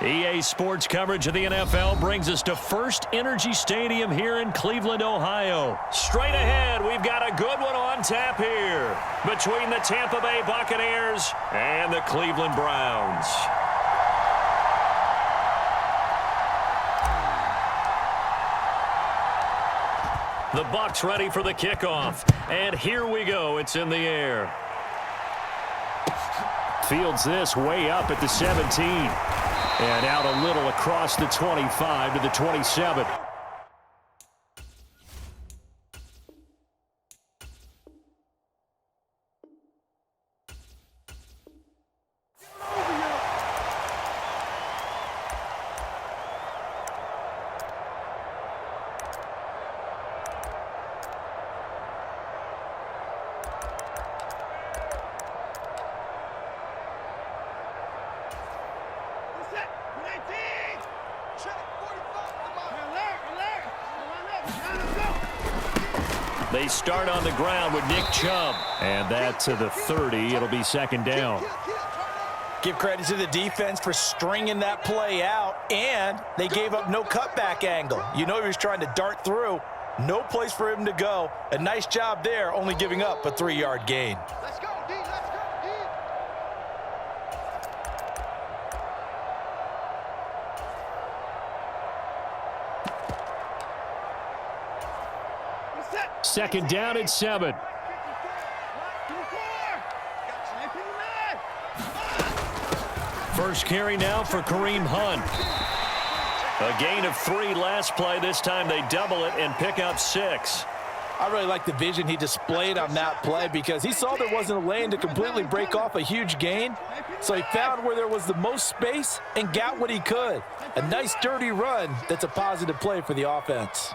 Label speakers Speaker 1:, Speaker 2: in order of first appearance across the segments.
Speaker 1: EA Sports coverage of the NFL brings us to First Energy Stadium here in Cleveland, Ohio. Straight ahead, we've got a good one on tap here between the Tampa Bay Buccaneers and the Cleveland Browns. The Bucs ready for the kickoff. And here we go. It's in the air. Fields this way up at the 17. And out a little across the 25 to the 27. They start on the ground with Nick Chubb. And that to the 30. It'll be second down.
Speaker 2: Give credit to the defense for stringing that play out. And they gave up no cutback angle. You know he was trying to dart through. No place for him to go. A nice job there, only giving up a 3-yard gain.
Speaker 3: Let's go, D. Let's go, D.
Speaker 1: Second down at 7. First carry now for Kareem Hunt. A gain of 3 last play. This time they double it and pick up 6.
Speaker 2: I really like the vision he displayed on that play because he saw there wasn't a lane to completely break off a huge gain. So he found where there was the most space and got what he could. A nice dirty run that's a positive play for the offense.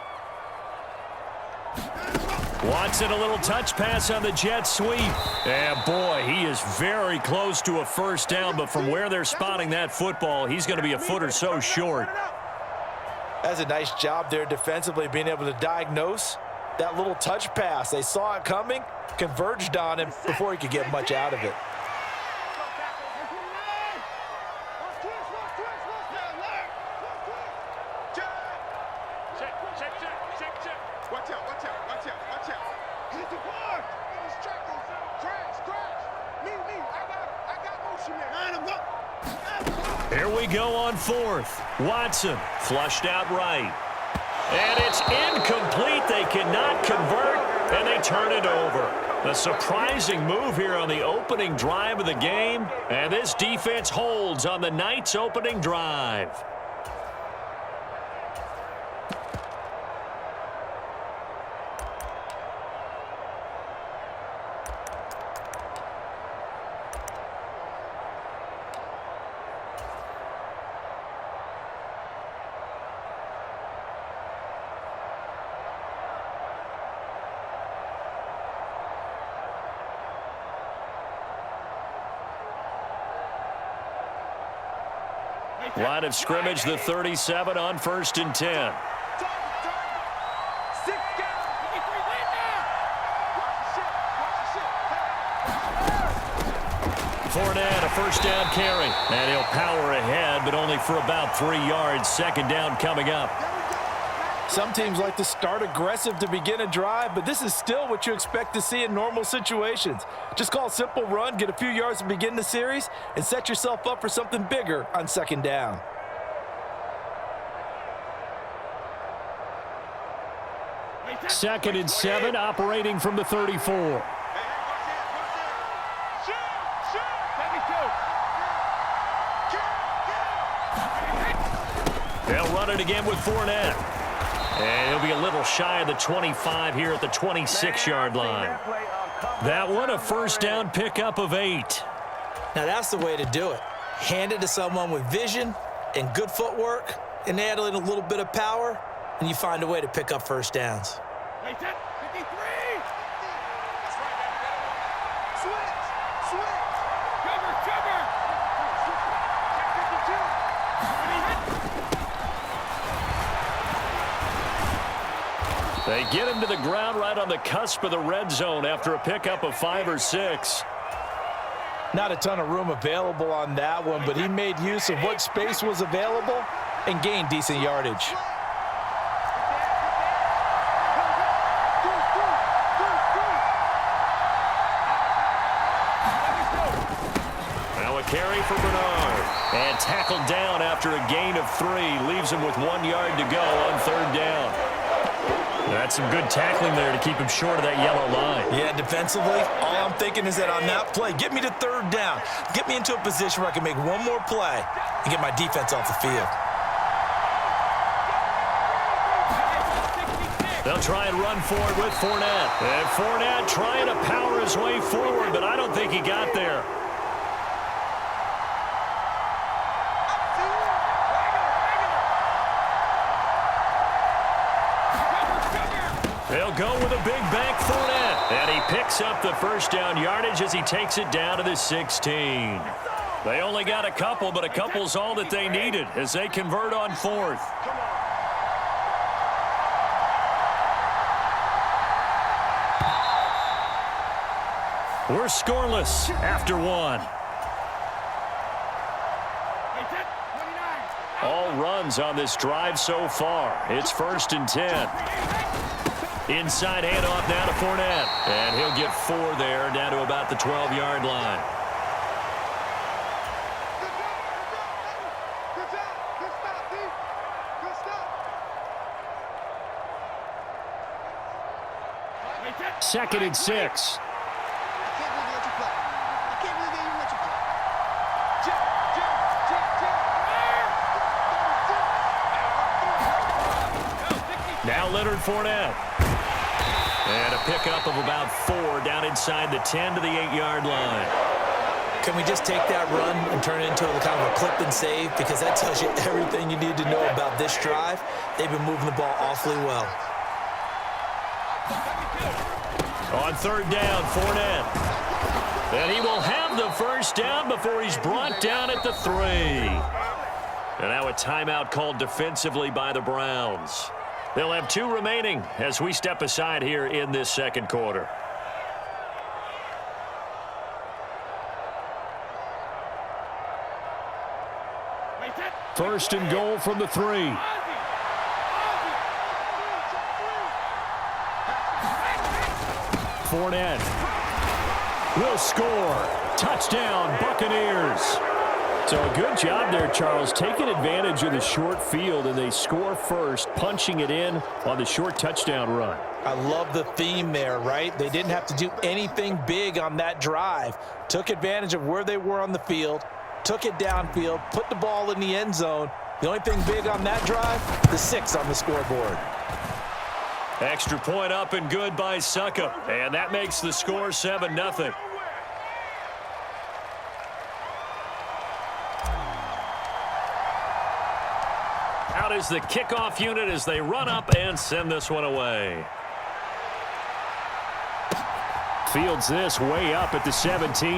Speaker 1: Watson, a little touch pass on the jet sweep. And boy, he is very close to a first down, but from where they're spotting that football, he's going to be a foot or so short.
Speaker 2: That's a nice job there defensively, being able to diagnose that little touch pass. They saw it coming, converged on him before he could get much out of it.
Speaker 1: Here we go on 4th. Watson flushed out right. And it's incomplete. They cannot convert, and they turn it over. A surprising move here on the opening drive of the game, and this defense holds on the night's opening drive. Line of scrimmage, the 37 on 1st and 10. Fournette, a first down carry. And he'll power ahead, but only for about 3 yards. Second down coming up.
Speaker 2: Some teams like to start aggressive to begin a drive, but this is still what you expect to see in normal situations. Just call a simple run, get a few yards to begin the series, and set yourself up for something bigger on second down.
Speaker 1: Second and 7, operating from the 34. They'll run it again with Fournette. And he'll be a little shy of the 25 here at the 26-yard line. That one, a first down pickup of 8.
Speaker 2: Now that's the way to do it. Hand it to someone with vision and good footwork, and add in a little bit of power, and you find a way to pick up first downs.
Speaker 1: They get him to the ground right on the cusp of the red zone after a pickup of 5 or 6.
Speaker 2: Not a ton of room available on that one, but he made use of what space was available and gained decent yardage.
Speaker 1: Now a carry for Bernard. And tackled down after a gain of 3. Leaves him with 1 yard to go on 3rd down. That's some good tackling there to keep him short of that yellow line.
Speaker 2: Yeah, defensively, all I'm thinking is that on that play, get me to 3rd down. Get me into a position where I can make one more play and get my defense off the field.
Speaker 1: They'll try and run forward with Fournette. And Fournette trying to power his way forward, but I don't think he got there. They'll go with a big bank Fournette. And he picks up the 1st down yardage as he takes it down to the 16. They only got a couple, but a couple's all that they needed as they convert on 4th. We're scoreless after 1. All runs on this drive so far. It's 1st and 10. Inside handoff now to Fournette. And he'll get 4 there, down to about the 12-yard line.
Speaker 3: Good job. Good stop, D. Good stop.
Speaker 1: 2nd and 6. Now Leonard Fournette. And a pickup of about 4 down inside the 10 to the 8-yard line.
Speaker 2: Can we just take that run and turn it into kind of a clip and save? Because that tells you everything you need to know about this drive. They've been moving the ball awfully well.
Speaker 1: On 3rd down, Fournette. And he will have the 1st down before he's brought down at the 3. And now a timeout called defensively by the Browns. They'll have 2 remaining as we step aside here in this 2nd quarter. First and goal from the 3. Fournette will score. Touchdown, Buccaneers. So a good job there, Charles, taking advantage of the short field, and they score first, punching it in on the short touchdown run.
Speaker 2: I love the theme there, right? They didn't have to do anything big on that drive. Took advantage of where they were on the field, took it downfield, put the ball in the end zone. The only thing big on that drive, the 6 on the scoreboard.
Speaker 1: Extra point up and good by Suckup, and that makes the score 7-0. Out is the kickoff unit as they run up and send this one away. Fields this way up at the 17.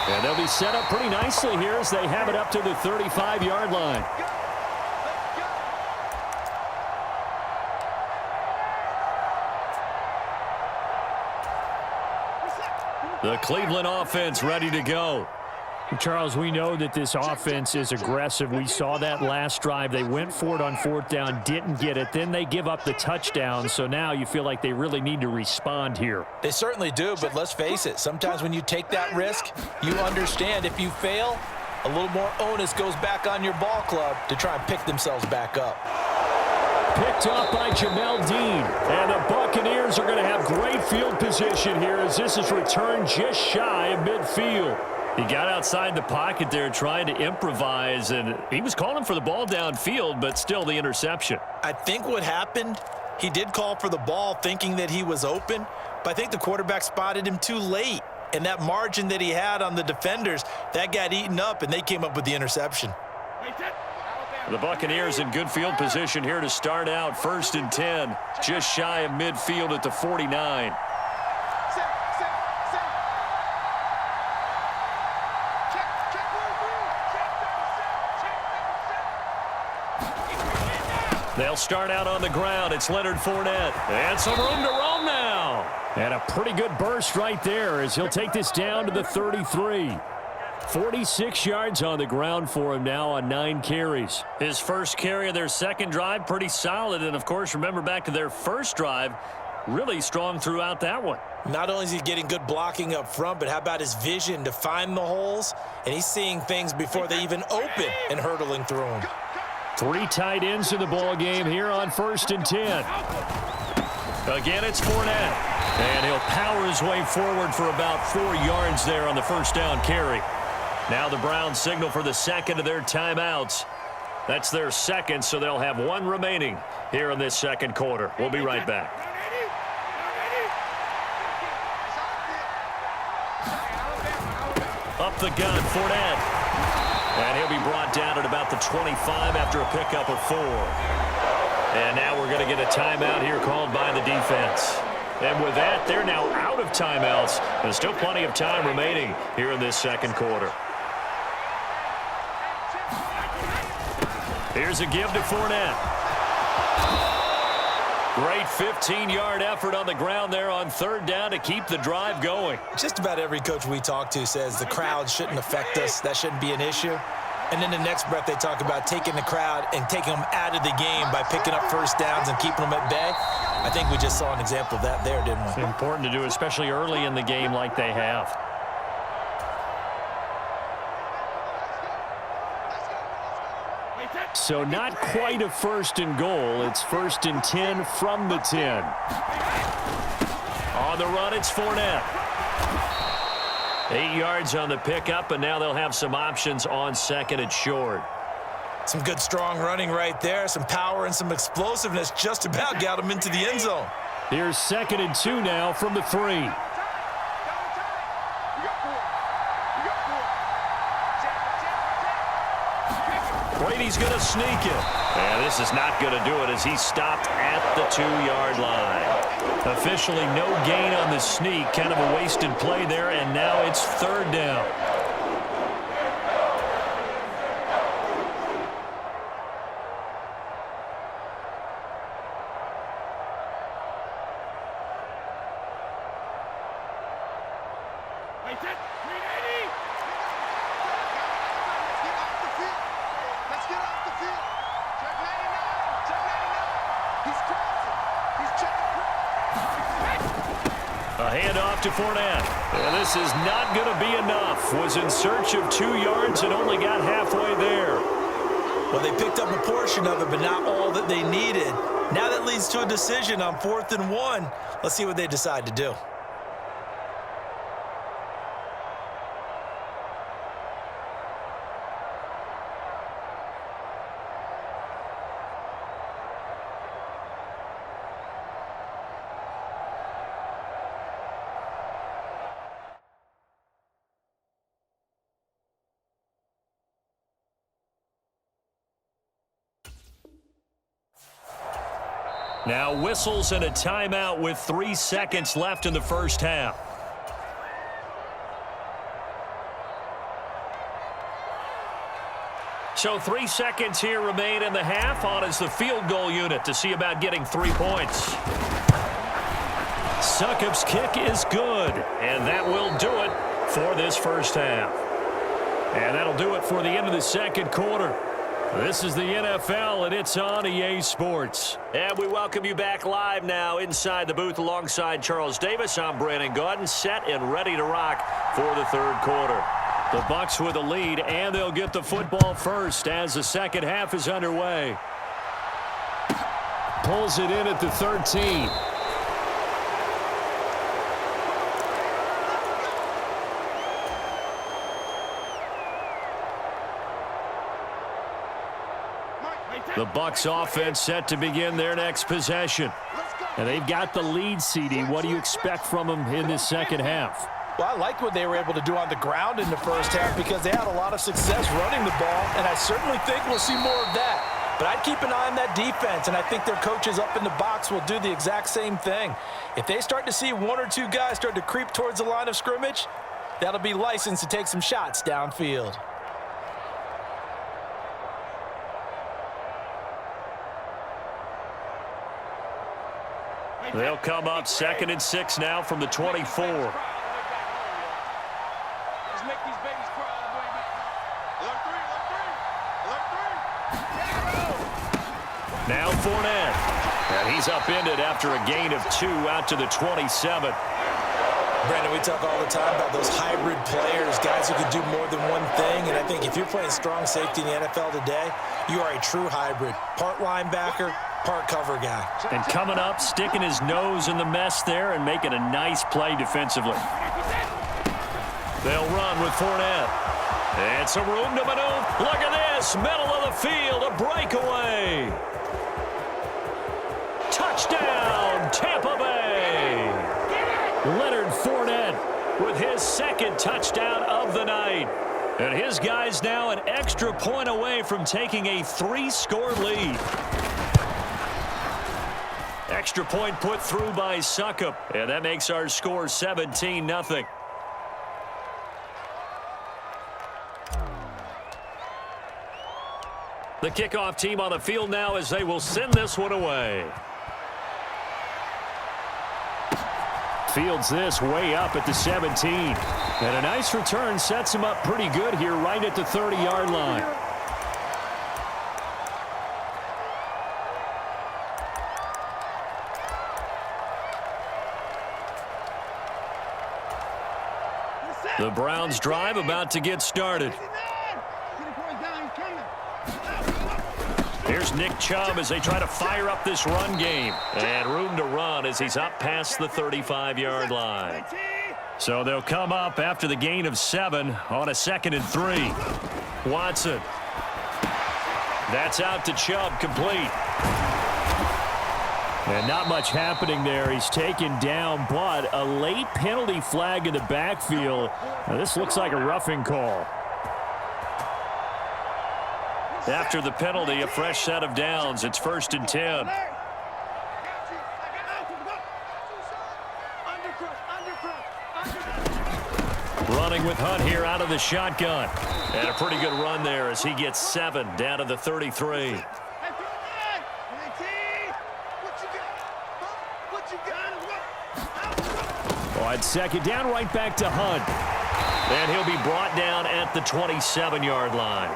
Speaker 1: And they'll be set up pretty nicely here as they have it up to the 35-yard line. The Cleveland offense ready to go.
Speaker 4: Charles, we know that this offense is aggressive. We saw that last drive. They went for it on 4th down, didn't get it. Then they give up the touchdown. So now you feel like they really need to respond here.
Speaker 2: They certainly do, but let's face it. Sometimes when you take that risk, you understand if you fail, a little more onus goes back on your ball club to try and pick themselves back up.
Speaker 1: Picked up by Jamel Dean. And the Buccaneers are going to have great field position here as this is returned just shy of midfield. He got outside the pocket there trying to improvise, and he was calling for the ball downfield, but still the interception.
Speaker 2: I think what happened, he did call for the ball thinking that he was open, but I think the quarterback spotted him too late. And that margin that he had on the defenders, that got eaten up, and they came up with the interception.
Speaker 1: The Buccaneers in good field position here to start out. 1st and 10, just shy of midfield at the 49. They'll start out on the ground. It's Leonard Fournette. And some room to roam now.
Speaker 4: And a pretty good burst right there as he'll take this down to the 33. 46 yards on the ground for him now on 9 carries. His first carry of their second drive, pretty solid. And, of course, remember back to their first drive, really strong throughout that one.
Speaker 2: Not only is he getting good blocking up front, but how about his vision to find the holes? And he's seeing things before they even open and hurdling through them.
Speaker 4: 3 tight ends in the ball game here on 1st and 10. Again, it's Fournette. And he'll power his way forward for about 4 yards there on the first down carry. Now the Browns signal for the second of their timeouts. That's their second, so they'll have 1 remaining here in this second quarter. We'll be right back. Up the gun, Fournette. And he'll be brought down at about the 25 after a pickup of 4. And now we're going to get a timeout here called by the defense. And with that, they're now out of timeouts. There's still plenty of time remaining here in this second quarter. Here's a give to Fournette. Great 15-yard effort on the ground there on 3rd down to keep the drive going.
Speaker 2: Just about every coach we talk to says the crowd shouldn't affect us. That shouldn't be an issue. And then the next breath they talk about taking the crowd and taking them out of the game by picking up first downs and keeping them at bay. I think we just saw an example of that there, didn't we?
Speaker 4: It's important to do, especially early in the game like they have. So not quite a 1st and goal. It's 1st and 10 from the 10. On the run, it's Fournette. 8 yards on the pickup, and now they'll have some options on 2nd and short.
Speaker 2: Some good, strong running right there. Some power and some explosiveness just about got him into the end zone.
Speaker 4: Here's 2nd and 2 now from the 3. Brady's going to sneak it. And this is not going to do it as he's stopped at the 2-yard line. Officially no gain on the sneak. Kind of a wasted play there, and now it's 3rd down. To Fournette. And this is not going to be enough. Was in search of 2 yards and only got halfway there.
Speaker 2: Well, they picked up a portion of it, but not all that they needed. Now that leads to a decision on 4th and 1. Let's see what they decide to do.
Speaker 1: Now whistles and a timeout with 3 seconds left in the first half. So 3 seconds here remain in the half. On is the field goal unit to see about getting 3 points. Succop's kick is good, and that will do it for this first half. And that'll do it for the end of the second quarter. This is the NFL, and it's on EA Sports. And we welcome you back live now inside the booth alongside Charles Davis. I'm Brandon Gaudin, set and ready to rock for the third quarter. The Bucs with a lead, and they'll get the football first as the second half is underway. Pulls it in at the 13. The Bucs offense set to begin their next possession. And they've got the lead, CD. What do you expect from them in this second half?
Speaker 2: Well, I like what they were able to do on the ground in the first half because they had a lot of success running the ball, and I certainly think we'll see more of that. But I'd keep an eye on that defense, and I think their coaches up in the box will do the exact same thing. If they start to see 1 or 2 guys start to creep towards the line of scrimmage, that'll be licensed to take some shots downfield.
Speaker 1: They'll come up 2nd and 6 now from the 24.
Speaker 3: Let's make these babies cry all the way back. Alert 3, alert 3, alert 3.
Speaker 1: Now Fournette. And he's upended after a gain of 2 out to the 27.
Speaker 2: Brandon, we talk all the time about those hybrid players, guys who can do more than one thing. And I think if you're playing strong safety in the NFL today, you are a true hybrid. Part linebacker, part cover guy.
Speaker 1: And coming up, sticking his nose in the mess there and making a nice play defensively. They'll run with Fournette. It's a room to maneuver. Look at this. Middle of the field, a breakaway. Touchdown, Tampa Bay. Leonard Fournette with his 2nd touchdown of the night. And his guys now an extra point away from taking a 3-score lead. Extra point put through by Suckup. And that makes our score 17-0. The kickoff team on the field now as they will send this one away. Fields this way up at the 17. And a nice return sets him up pretty good here right at the 30-yard line. The Browns drive about to get started. Here's Nick Chubb as they try to fire up this run game. And room to run as he's up past the 35-yard line. So they'll come up after the gain of 7 on a 2nd and 3. Watson. That's out to Chubb, complete. And not much happening there. He's taken down, but a late penalty flag in the backfield. Now, this looks like a roughing call. After the penalty, a fresh set of downs. It's 1st and 10. Running with Hunt here out of the shotgun. And a pretty good run there as he gets 7 down to the 33. On 2nd down, right back to Hunt. And he'll be brought down at the 27-yard line.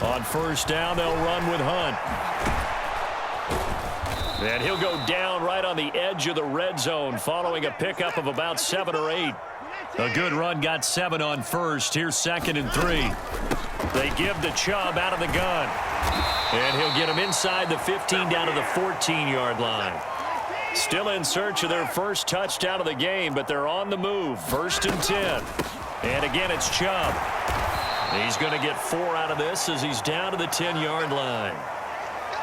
Speaker 1: On 1st down, they'll run with Hunt. And he'll go down right on the edge of the red zone following a pickup of about 7 or 8. A good run got 7 on 1st. Here's 2nd and 3. They give to Chubb out of the gun. And he'll get him inside the 15 down to the 14-yard line. Still in search of their first touchdown of the game, but they're on the move. 1st and 10. And again, it's Chubb. He's going to get 4 out of this as he's down to the 10-yard line.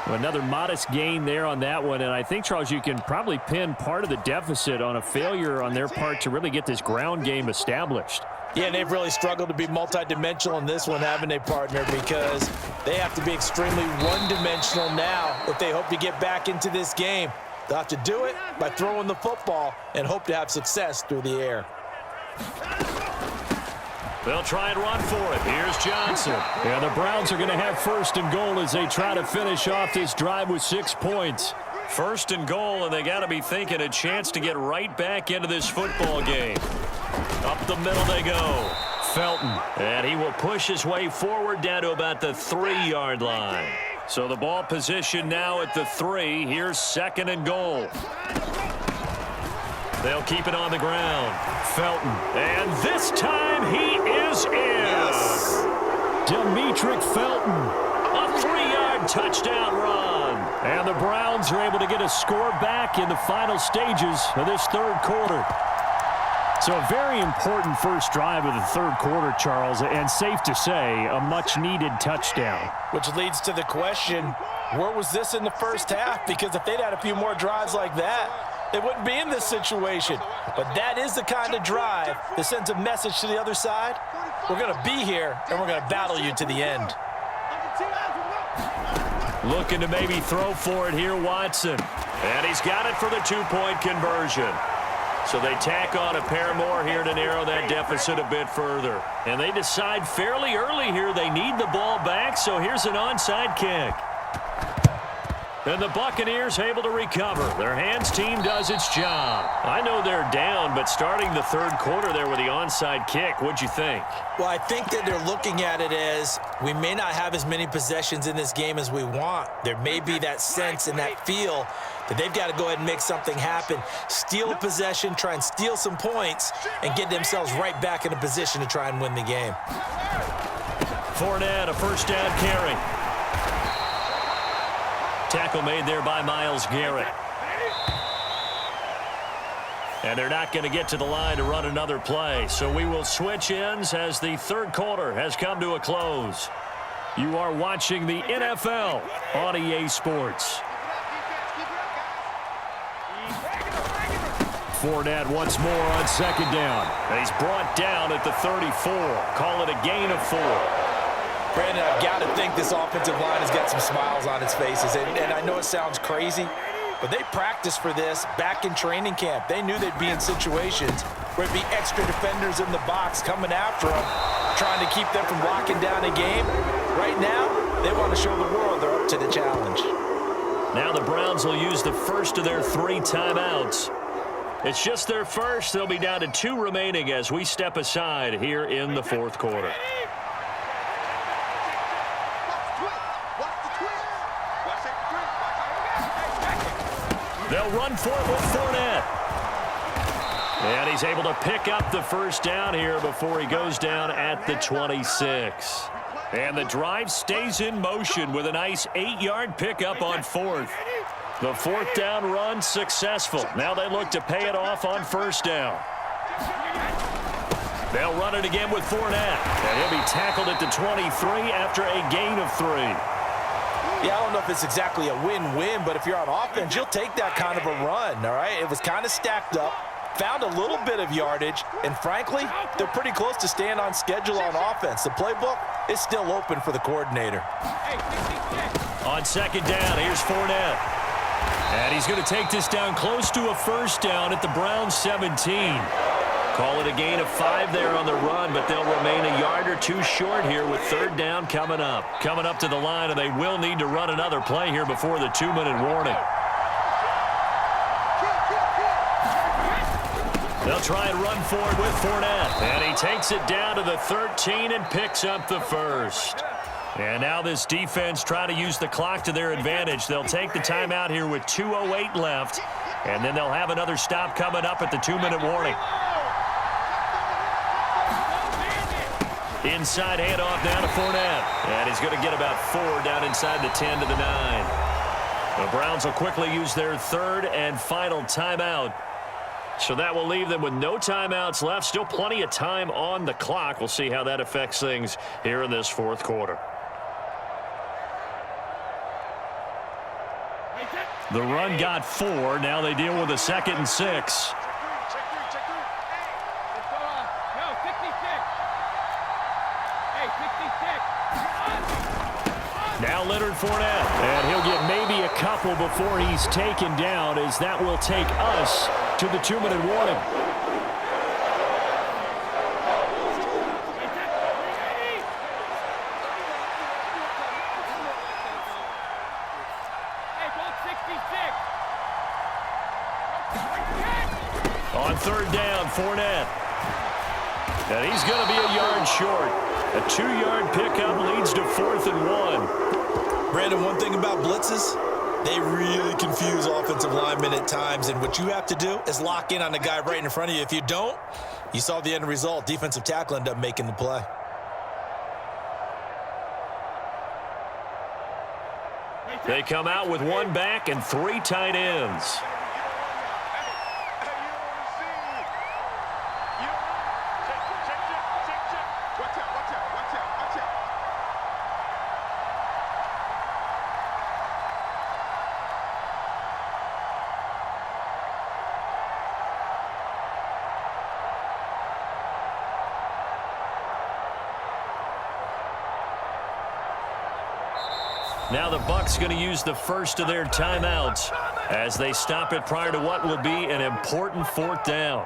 Speaker 1: Another modest gain there on that one, and I think, Charles, you can probably pin part of the deficit on a failure on their part to really get this ground game established.
Speaker 2: Yeah, and they've really struggled to be multidimensional in this one, haven't they, partner? Because they have to be extremely one-dimensional now if they hope to get back into this game. They'll have to do it by throwing the football and hope to have success through the air.
Speaker 1: They'll try and run for it. Here's Johnson. Yeah, the Browns are going to have 1st and goal as they try to finish off this drive with 6 points. 1st and goal, and they got to be thinking a chance to get right back into this football game. Up the middle they go. Felton. And he will push his way forward down to about the 3-yard line. So the ball position now at the 3. Here's 2nd and goal. They'll keep it on the ground. Felton. And this time he is in. Yes. Demetric Felton. A 3-yard touchdown run. And the Browns are able to get a score back in the final stages of this 3rd quarter. So a very important first drive of the 3rd quarter, Charles, and safe to say, a much-needed touchdown.
Speaker 2: Which leads to the question, where was this in the first half? Because if they'd had a few more drives like that, they wouldn't be in this situation. But that is the kind of drive that sends a message to the other side. We're going to be here, and we're going to battle you to the end.
Speaker 1: Looking to maybe throw for it here, Watson. And he's got it for the 2-point conversion. So they tack on a pair more here to narrow that deficit a bit further. And they decide fairly early here they need the ball back, so here's an onside kick. And the Buccaneers able to recover. Their hands team does its job. I know they're down, but starting the third quarter there with the onside kick, what'd you think?
Speaker 2: Well, I think that they're looking at it as we may not have as many possessions in this game as we want. There may be that sense and that feel that they've got to go ahead and make something happen. Steal a possession, try and steal some points, and get themselves right back in a position to try and win the game.
Speaker 1: Fournette, a first down carry. Tackle made there by Myles Garrett. And they're not going to get to the line to run another play. So we will switch ends as the third quarter has come to a close. You are watching the NFL on EA Sports. Fournette once more on second down. And he's brought down at the 34. Call it a gain of 4.
Speaker 2: Brandon, I've got to think this offensive line has got some smiles on its faces. And I know it sounds crazy, but they practiced for this back in training camp. They knew they'd be in situations where it'd be extra defenders in the box coming after them, trying to keep them from locking down a game. Right now, they want to show the world they're up to the challenge.
Speaker 1: Now the Browns will use the first of their 3 timeouts. It's just their first. They'll be down to 2 remaining as we step aside here in the fourth quarter. They'll run for it with Fournette. And he's able to pick up the first down here before he goes down at the 26. And the drive stays in motion with a nice 8-yard pickup on 4th. The 4th down run successful. Now they look to pay it off on first down. They'll run it again with Fournette. And he'll be tackled at the 23 after a gain of 3.
Speaker 2: Yeah, I don't know if it's exactly a win-win, but if you're on offense, you'll take that kind of a run, all right? It was kind of stacked up, found a little bit of yardage, and frankly, they're pretty close to staying on schedule on offense. The playbook is still open for the coordinator.
Speaker 1: On second down, here's Fournette. And he's going to take this down close to a first down at the Browns 17. Call it a gain of 5 there on the run, but they'll remain a yard or 2 short here with third down coming up. Coming up to the line, and they will need to run another play here before the 2-minute warning. They'll try and run for it with Fournette. And he takes it down to the 13 and picks up the first. And now this defense trying to use the clock to their advantage. They'll take the timeout here with 2:08 left, and then they'll have another stop coming up at the 2-minute warning. Inside handoff down to Fournette. And he's going to get about 4 down inside the 10 to the 9. The Browns will quickly use their third and final timeout. So that will leave them with no timeouts left. Still plenty of time on the clock. We'll see how that affects things here in this fourth quarter. The run got 4. Now they deal with a 2nd and 6. Now Leonard Fournette, and he'll get maybe a couple before he's taken down, as that will take us to the 2-minute warning. On third down, Fournette. And he's going to be a yard short. A 2-yard pickup leads to 4th and 1.
Speaker 2: Brandon, one thing about blitzes, they really confuse offensive linemen at times, and what you have to do is lock in on the guy right in front of you. If you don't, you saw the end result. Defensive tackle ended up making the play.
Speaker 1: They come out with 1 back and 3 tight ends. Now the Bucs going to use the first of their timeouts. as they stop it prior to what will be an important fourth down.